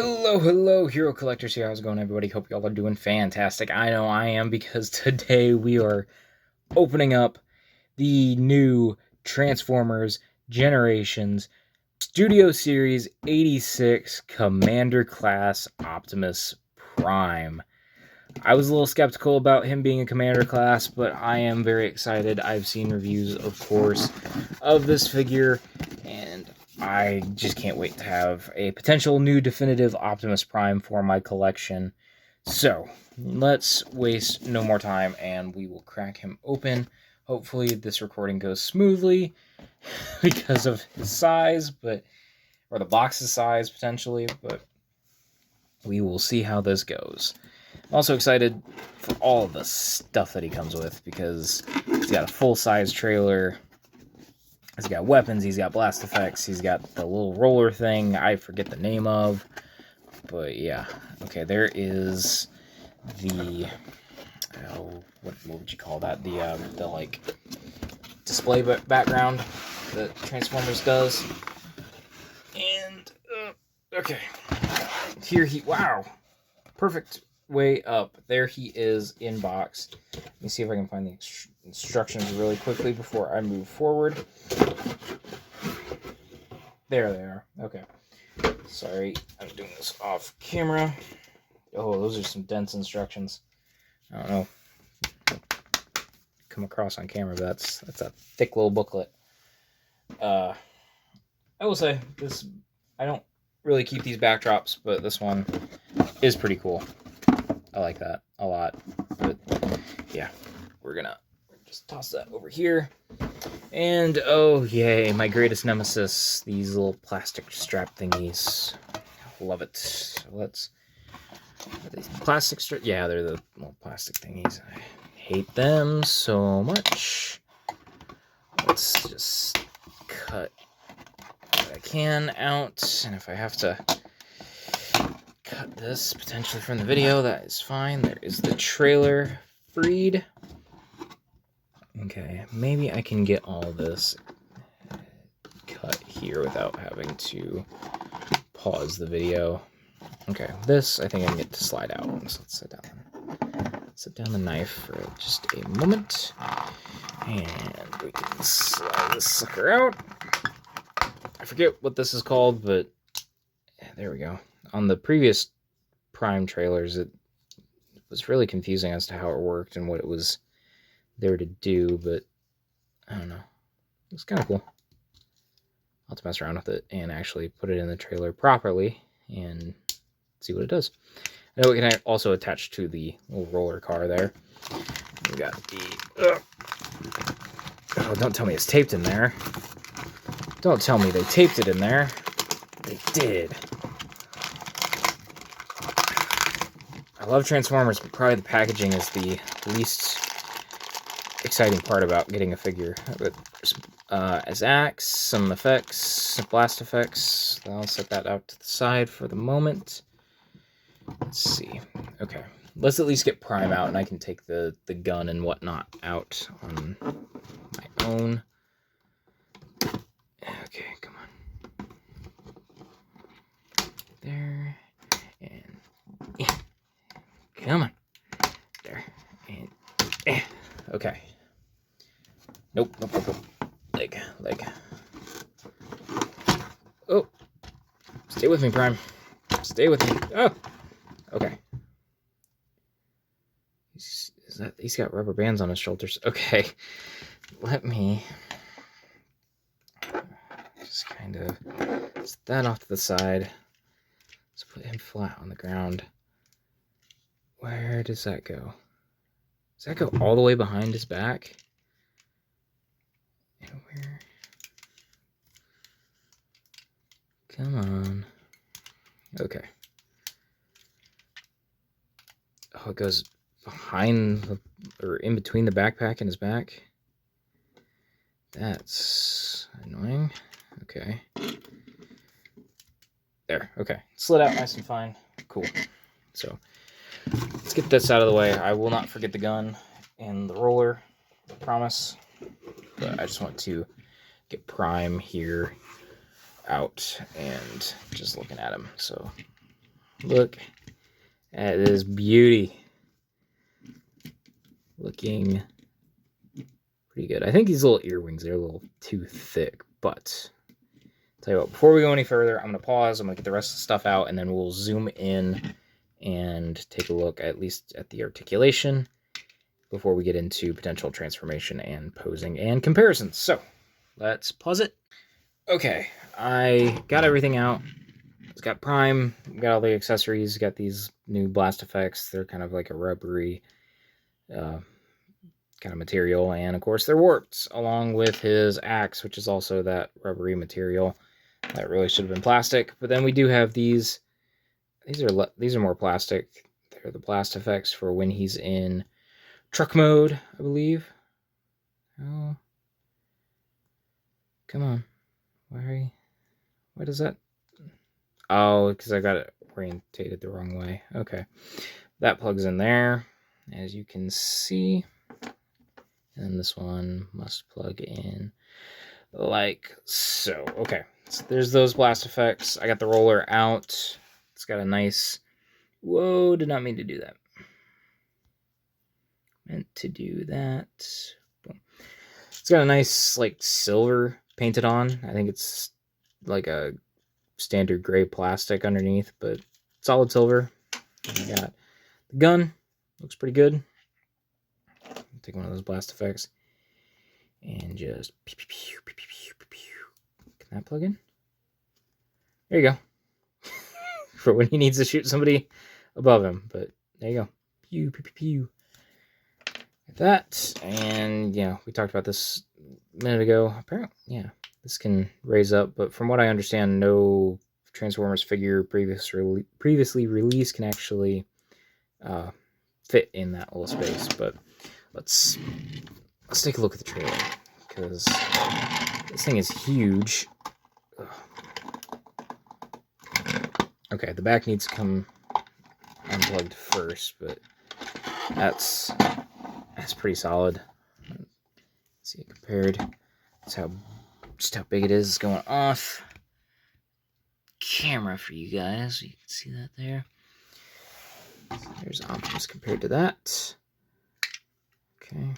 Hello, Hero Collectors here. How's it going, everybody? Hope y'all are doing fantastic. I know I am, because today we are opening up the new Transformers Generations Studio Series 86 Commander Class Optimus Prime. I was a little skeptical about him being a Commander Class, but I am very excited. I've seen reviews, of course, of this figure, and I just can't wait to have a potential new definitive Optimus Prime for my collection. So, let's waste no more time, and we will crack him open. Hopefully this recording goes smoothly because of his size, or the box's size, potentially, but we will see how this goes. I'm also excited for all of the stuff that he comes with, because he's got a full-size trailer. He's got weapons, he's got blast effects, he's got the little roller thing I forget the name of. But yeah, okay, there is the, what would you call that? The like, display background that Transformers does. And, okay. Here wow. Perfect way up. There he is in box. Let me see if I can find the instructions really quickly before I move forward. There they are. Okay. Sorry, I'm doing this off camera. Oh, those are some dense instructions. I don't know. Come across on camera, but that's a thick little booklet. I will say this. I don't really keep these backdrops, but this one is pretty cool. I like that a lot. But yeah, we're gonna just toss that over here. And oh yay, my greatest nemesis, these little plastic strap thingies. Love it. So let's, are these plastic strap? Yeah, they're the little plastic thingies. I hate them so much. Let's just cut what I can out, and if I have to cut this potentially from the video, that is fine. There is the trailer freed. Okay, maybe I can get all this cut here without having to pause the video. Okay, this I think I can get to slide out. So let's set down the knife for just a moment, and we can slide this sucker out. I forget what this is called, but there we go. On the previous Prime trailers, it was really confusing as to how it worked and what it was there to do, but I don't know. It's kind of cool. I'll have to mess around with it and actually put it in the trailer properly and see what it does. I know it can also attach to the little roller car there. We got the... Oh, don't tell me it's taped in there. Don't tell me they taped it in there. They did. I love Transformers, but probably the packaging is the least exciting part about getting a figure. But as axe, some effects, some blast effects. I'll set that out to the side for the moment. Let's see. Okay, let's at least get Prime out, and I can take the gun and whatnot out on my own. Okay, come on. There, and come on. There, and okay. Nope. Leg. Oh, stay with me, Prime. Stay with me. Oh, okay. He's got rubber bands on his shoulders. Okay, let me just kind of set that off to the side. Let's put him flat on the ground. Where does that go? Does that go all the way behind his back? And where? Come on. Okay. Oh, it goes behind or in between the backpack and his back. That's annoying. Okay. There. Okay. Slid out nice and fine. Cool. So let's get this out of the way. I will not forget the gun and the roller. I promise. But I just want to get Prime here out and just looking at him. So Look at this beauty. Looking pretty good. I think these little earwings are a little too thick, but I'll tell you what, before we go any further, I'm going to pause. I'm going to get the rest of the stuff out, and then we'll zoom in and take a look at least at the articulation before we get into potential transformation and posing and comparisons. So let's pause it. Okay, I got everything out. It's got Prime, got all the accessories, got these new blast effects. They're kind of like a rubbery kind of material, and of course they're warped, along with his axe, which is also that rubbery material. That really should have been plastic. But then we do have these. These are more plastic. They're the blast effects for when he's in truck mode, I believe. Oh, come on. Why does that? Oh, because I got it orientated the wrong way. Okay. That plugs in there, as you can see. And this one must plug in like so. Okay. So there's those blast effects. I got the roller out. It's got a nice... Whoa, did not mean to do that. Meant to do that. Boom. It's got a nice, like, silver painted on. I think it's like a standard gray plastic underneath, but solid silver. I got the gun. Looks pretty good. Take one of those blast effects. And just... Pew, pew, pew, pew, pew, pew, pew. Can that plug in? There you go. For when he needs to shoot somebody above him. But there you go. Pew, pew, pew, pew. Like that. And, yeah, we talked about this a minute ago. Apparently, yeah, this can raise up. But from what I understand, no Transformers figure previously released can actually fit in that little space. But let's take a look at the trailer, because this thing is huge. Ugh. Okay, the back needs to come unplugged first, but that's pretty solid. Let's see it compared. That's just how big it is. It's going off camera for you guys. You can see that there. So there's Optimus compared to that. Okay.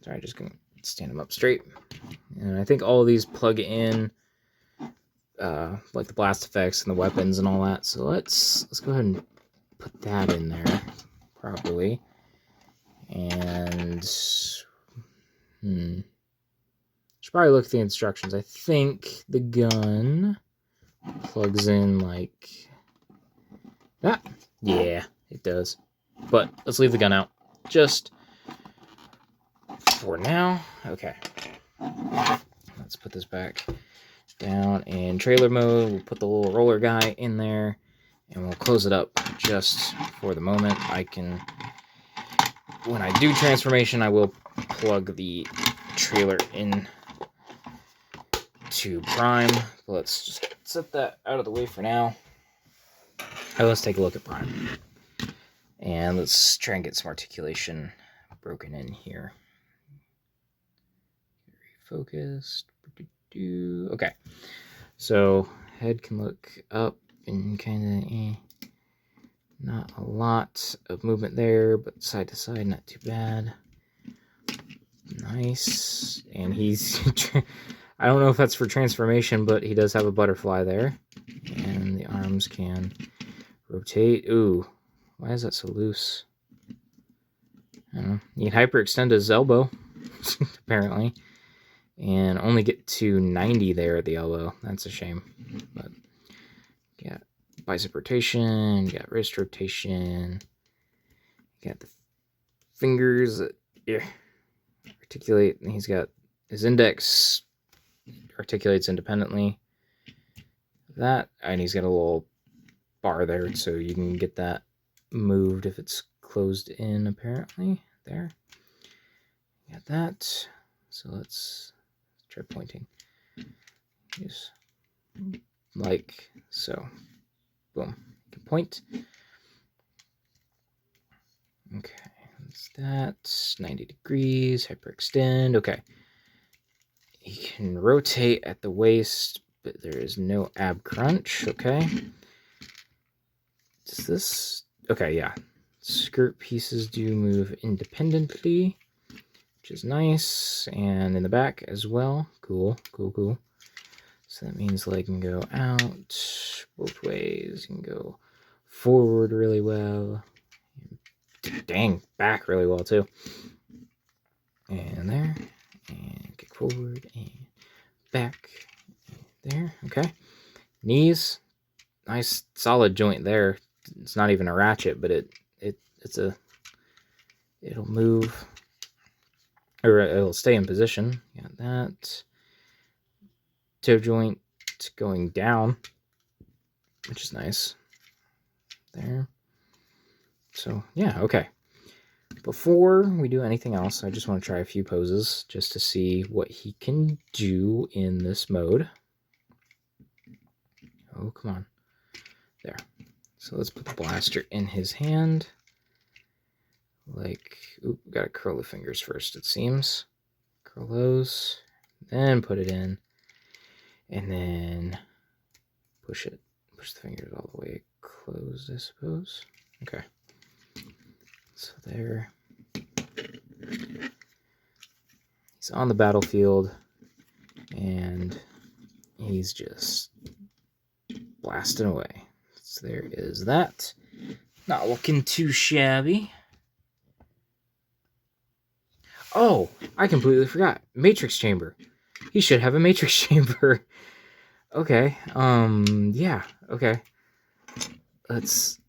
Sorry, just gonna stand them up straight. And I think all of these plug in, like the blast effects and the weapons and all that. So let's go ahead and put that in there properly. And should probably look at the instructions. I think the gun plugs in like that. Yeah, it does. But let's leave the gun out just for now. Okay. Let's put this back down in trailer mode. We'll put the little roller guy in there, and we'll close it up just for the moment. When I do transformation, I will plug the trailer in to Prime. Let's just set that out of the way for now. Right, let's take a look at Prime. And let's try and get some articulation broken in here. Very focused. Okay. So, head can look up and kind of not a lot of movement there, but side to side, not too bad. Nice. And he's... I don't know if that's for transformation, but he does have a butterfly there. And the arms can rotate. Ooh, why is that so loose? I don't know. You can hyperextend his elbow, apparently. And only get to 90 there at the elbow. That's a shame. But got bicep rotation, got wrist rotation, got the fingers that articulate. He's got his index articulates independently. That, and he's got a little bar there, so you can get that moved if it's closed in, apparently. There. Got that. So let's try pointing. Just like so. Boom. You can point. Okay. That's that. 90 degrees. Hyperextend. Okay. You can rotate at the waist, but there is no ab crunch. Okay. Does this... Okay, yeah. Skirt pieces do move independently, which is nice. And in the back as well. Cool, cool, cool. So that means leg can go out both ways. You can go forward really well. Dang, back really well too. And there. And kick forward and back. And there. Okay. Knees. Nice solid joint there. It's not even a ratchet, but it'll move, or it'll stay in position. Got that. Toe joint going down, which is nice. There. So yeah, okay. Before we do anything else, I just want to try a few poses just to see what he can do in this mode. Oh, come on. There. So let's put the blaster in his hand. Like, oop, gotta curl the fingers first, it seems. Curl those, then put it in, and then push it. Push the fingers all the way closed, I suppose. Okay. So there. He's on the battlefield, and he's just blasting away. So there is that. Not looking too shabby. Oh, I completely forgot. Matrix chamber. He should have a matrix chamber. Okay. Yeah. Okay. Let's...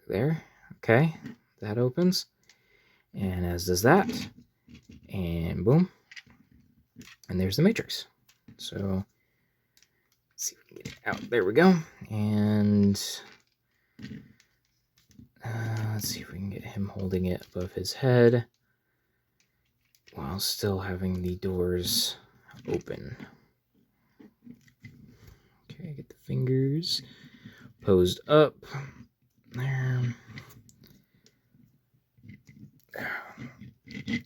there. Okay. That opens. And as does that. And boom. And there's the matrix. So, let's see if we can get it out. There we go. And... let's see if we can get him holding it above his head while still having the doors open. Okay, get the fingers posed up. There.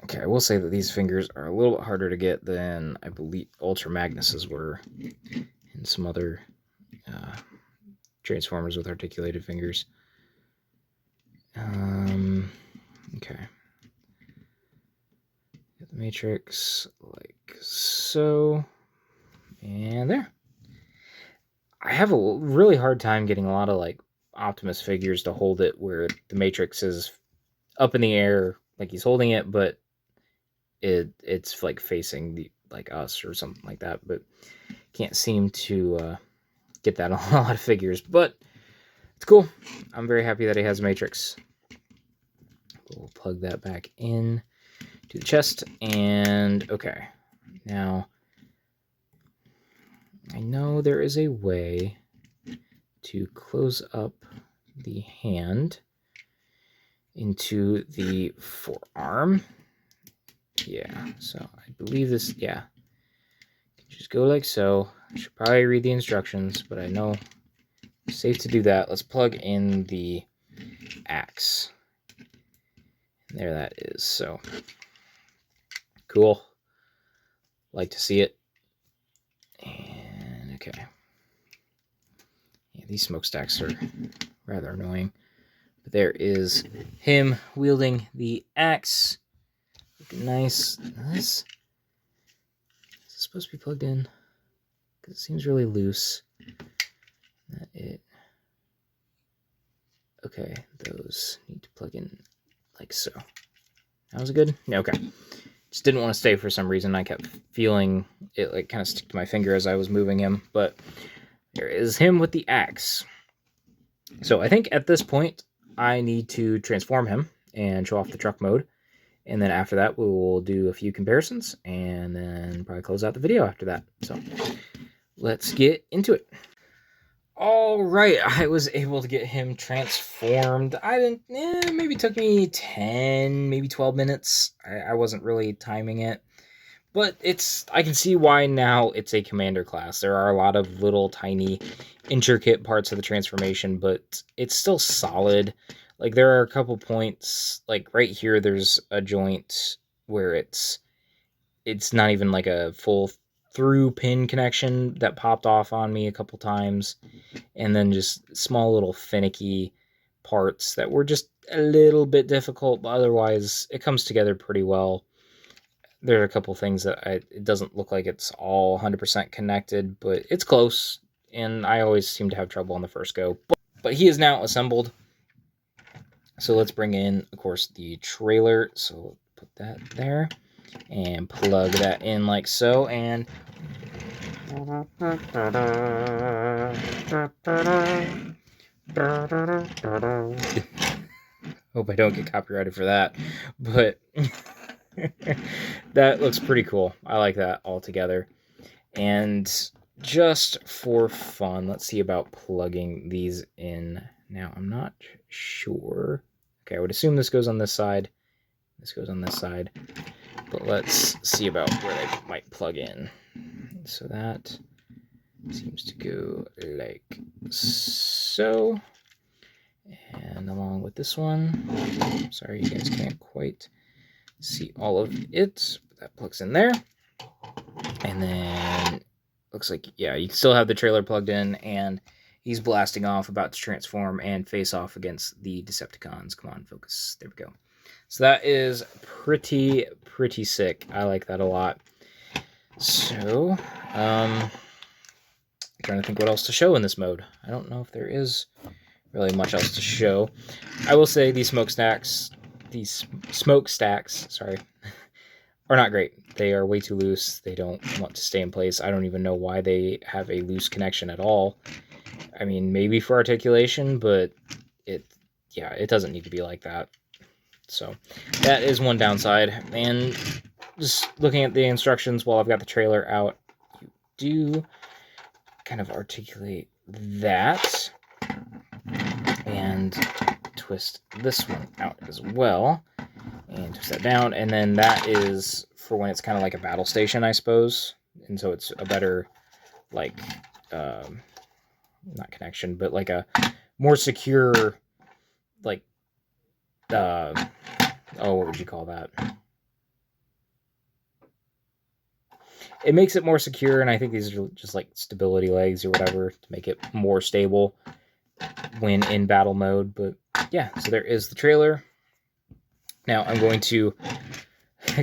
Okay, I will say that these fingers are a little bit harder to get than I believe Ultra Magnus's were in some other Transformers with articulated fingers. Okay. Get the matrix like so. And there. I have a really hard time getting a lot of like Optimus figures to hold it where the matrix is up in the air, like he's holding it, but it's like facing the like us or something like that. But can't seem to get that on a lot of figures. But it's cool. I'm very happy that he has a matrix. We'll plug that back in to the chest. And okay, now I know there is a way to close up the hand into the forearm. Yeah, so I believe this, yeah. Just go like so. I should probably read the instructions, but I know it's safe to do that. Let's plug in the axe. And there that is. So cool. Like to see it. And okay. Yeah, these smokestacks are rather annoying. But there is him wielding the axe. Looking nice. Is this supposed to be plugged in? Because it seems really loose. That it. Okay, those need to plug in like so. That was good? Yeah, okay. Just didn't want to stay for some reason. I kept feeling it like kind of stick to my finger as I was moving him. But there is him with the axe. So I think at this point, I need to transform him and show off the truck mode. And then after that, we will do a few comparisons and then probably close out the video after that. So let's get into it. All right, I was able to get him transformed. Maybe took me 10, maybe 12 minutes. I wasn't really timing it. But I can see why now it's a commander class. There are a lot of little tiny intricate parts of the transformation, but it's still solid. Like there are a couple points, like right here there's a joint where it's not even like a full through pin connection that popped off on me a couple times, and then just small little finicky parts that were just a little bit difficult, but otherwise it comes together pretty well. There are a couple things that it doesn't look like it's all 100% connected, but it's close, and I always seem to have trouble on the first go. But he is now assembled. So let's bring in, of course, the trailer. So put that there and plug that in like so, and hope I don't get copyrighted for that, but that looks pretty cool. I like that all together. And just for fun, let's see about plugging these in. Now, I'm not sure. Okay, I would assume this goes on this side. This goes on this side. But let's see about where they might plug in. So that seems to go like so. And along with this one. Sorry, you guys can't quite see all of it. But that plugs in there. And then looks like, yeah, you still have the trailer plugged in, and he's blasting off, about to transform and face off against the Decepticons. Come on, focus. There we go. So that is pretty sick. I like that a lot. So, trying to think what else to show in this mode. I don't know if there is really much else to show. I will say these smokestacks, sorry, are not great. They are way too loose. They don't want to stay in place. I don't even know why they have a loose connection at all. I mean, maybe for articulation, but it doesn't need to be like that. So that is one downside. And just looking at the instructions while I've got the trailer out, you do kind of articulate that and twist this one out as well. And twist that down, and then that is for when it's kind of like a battle station, I suppose. And so it's a better, like, not connection, but like a more secure, like, what would you call that? It makes it more secure, and I think these are just like stability legs or whatever to make it more stable when in battle mode. But yeah, so there is the trailer. Now I'm going to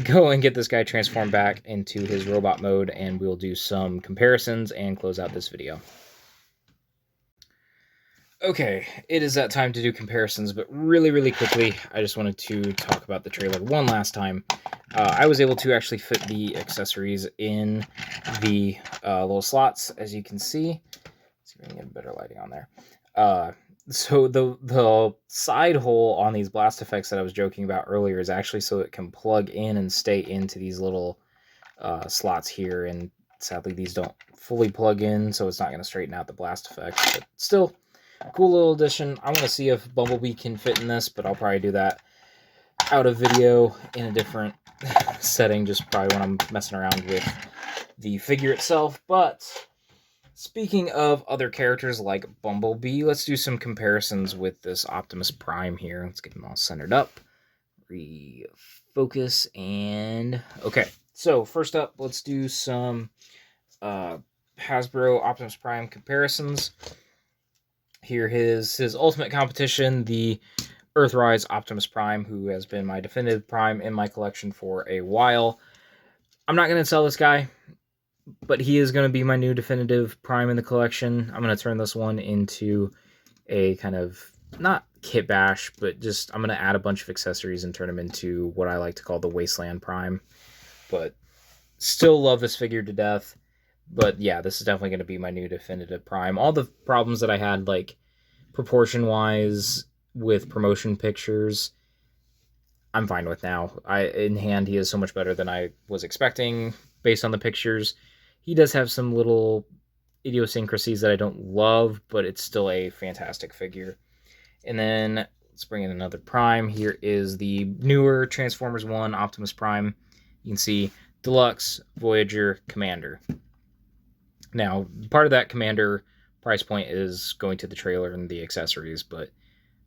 go and get this guy transformed back into his robot mode, and we'll do some comparisons and close out this video. Okay, it is that time to do comparisons, but really quickly, I just wanted to talk about the trailer one last time. I was able to actually fit the accessories in the little slots, as you can see. Let's see if we can get better lighting on there. So the side hole on these blast effects that I was joking about earlier is actually so it can plug in and stay into these little slots here, and sadly these don't fully plug in, so it's not going to straighten out the blast effect, but still, cool little addition. I want to see if Bumblebee can fit in this, but I'll probably do that out of video in a different setting, just probably when I'm messing around with the figure itself. But speaking of other characters like Bumblebee, let's do some comparisons with this Optimus Prime here. Let's get them all centered up. Refocus, and okay. So first up, let's do some Hasbro Optimus Prime comparisons. Here his ultimate competition, the Earthrise Optimus Prime, who has been my definitive Prime in my collection for a while. I'm not going to sell this guy, but he is going to be my new definitive Prime in the collection. I'm going to turn this one into a kind of, not kit bash, but just I'm going to add a bunch of accessories and turn him into what I like to call the Wasteland Prime. But still love this figure to death. But yeah, this is definitely going to be my new definitive Prime. All the problems that I had, like proportion-wise with promotion pictures, I'm fine with now. In hand, he is so much better than I was expecting based on the pictures. He does have some little idiosyncrasies that I don't love, but it's still a fantastic figure. And then let's bring in another Prime. Here is the newer Transformers 1 Optimus Prime. You can see Deluxe, Voyager, Commander. Now, part of that Commander price point is going to the trailer and the accessories, but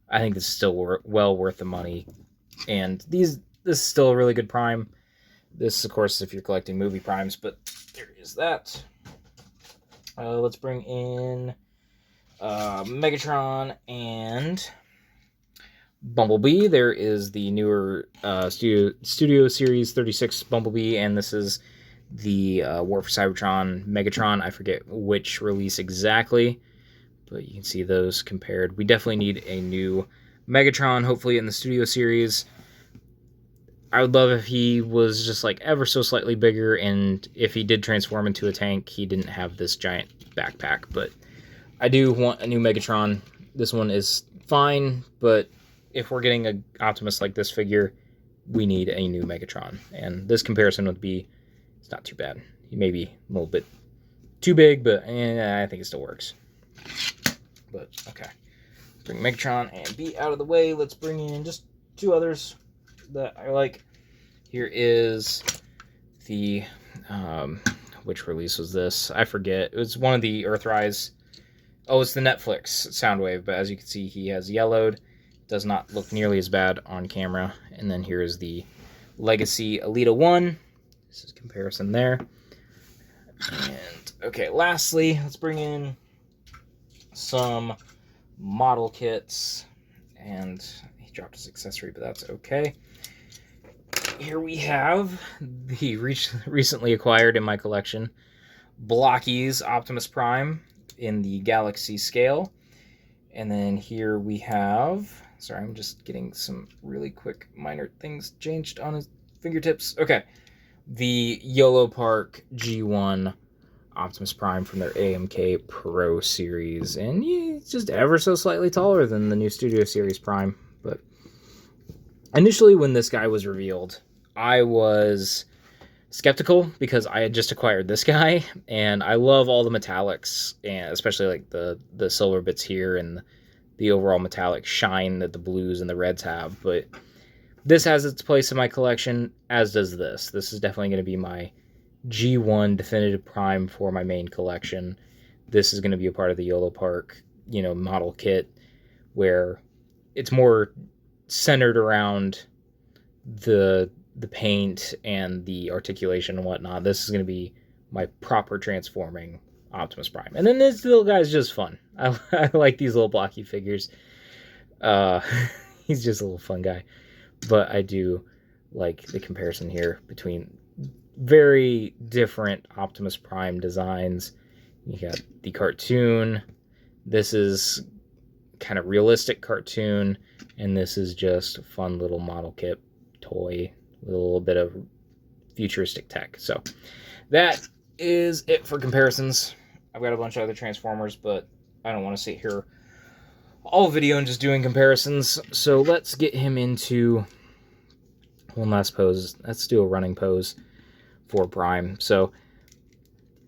I think this is still well worth the money. And this is still a really good Prime. This, of course, if you're collecting movie primes, but there is that. Let's bring in Megatron and Bumblebee. There is the newer Studio Series 36 Bumblebee, and this is the War for Cybertron Megatron. I forget which release exactly, but you can see those compared. We definitely need a new Megatron, hopefully in the Studio Series. I would love if he was just like ever so slightly bigger, and if he did transform into a tank, he didn't have this giant backpack. But I do want a new Megatron. This one is fine, but if we're getting an Optimus like this figure, we need a new Megatron. And this comparison would be, it's not too bad. He may be a little bit too big, but I think it still works. But, okay. Bring Megatron and B out of the way. Let's bring in just two others that I like. Here is the, which release was this? I forget. It was one of the Earthrise. Oh, it's the Netflix Soundwave, but as you can see, he has yellowed. Does not look nearly as bad on camera. And then here's the Legacy Elita 1. This is comparison there. And, okay, lastly, let's bring in some model kits. And he dropped his accessory, but that's okay. Here we have the recently acquired in my collection Blockies Optimus Prime in the Galaxy scale. And then here we have, sorry, I'm just getting some really quick minor things changed on his fingertips. Okay, the YOLO Park G1 Optimus Prime from their AMK Pro series. And he's just ever so slightly taller than the new Studio Series Prime. But initially when this guy was revealed, I was skeptical because I had just acquired this guy, and I love all the metallics, and especially like the silver bits here and the overall metallic shine that the blues and the reds have. But this has its place in my collection, as does this. This is definitely going to be my G1 definitive prime for my main collection. This is going to be a part of the YOLO Park, model kit, where it's more centered around the paint and the articulation and whatnot. This is going to be my proper transforming Optimus Prime. And then this little guy's just fun. I like these little blocky figures. He's just a little fun guy. But I do like the comparison here between very different Optimus Prime designs. You got the cartoon. This is kind of realistic cartoon. And this is just a fun little model kit toy with a little bit of futuristic tech. So that is it for comparisons. I've got a bunch of other Transformers, but I don't want to sit here all video and just doing comparisons. So let's get him into one last pose. Let's do a running pose for Prime. So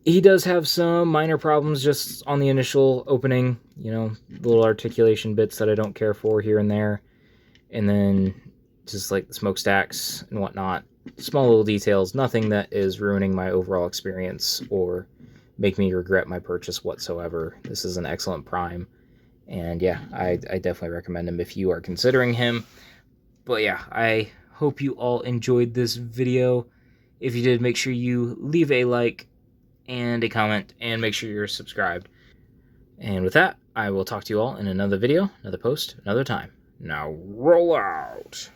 he does have some minor problems just on the initial opening, little articulation bits that I don't care for here and there. And then just like the smokestacks and whatnot. Small little details, nothing that is ruining my overall experience or make me regret my purchase whatsoever. This is an excellent Prime. And yeah, I definitely recommend him if you are considering him. But yeah, I hope you all enjoyed this video. If you did, make sure you leave a like and a comment, and make sure you're subscribed. And with that, I will talk to you all in another video, another post, another time. Now roll out!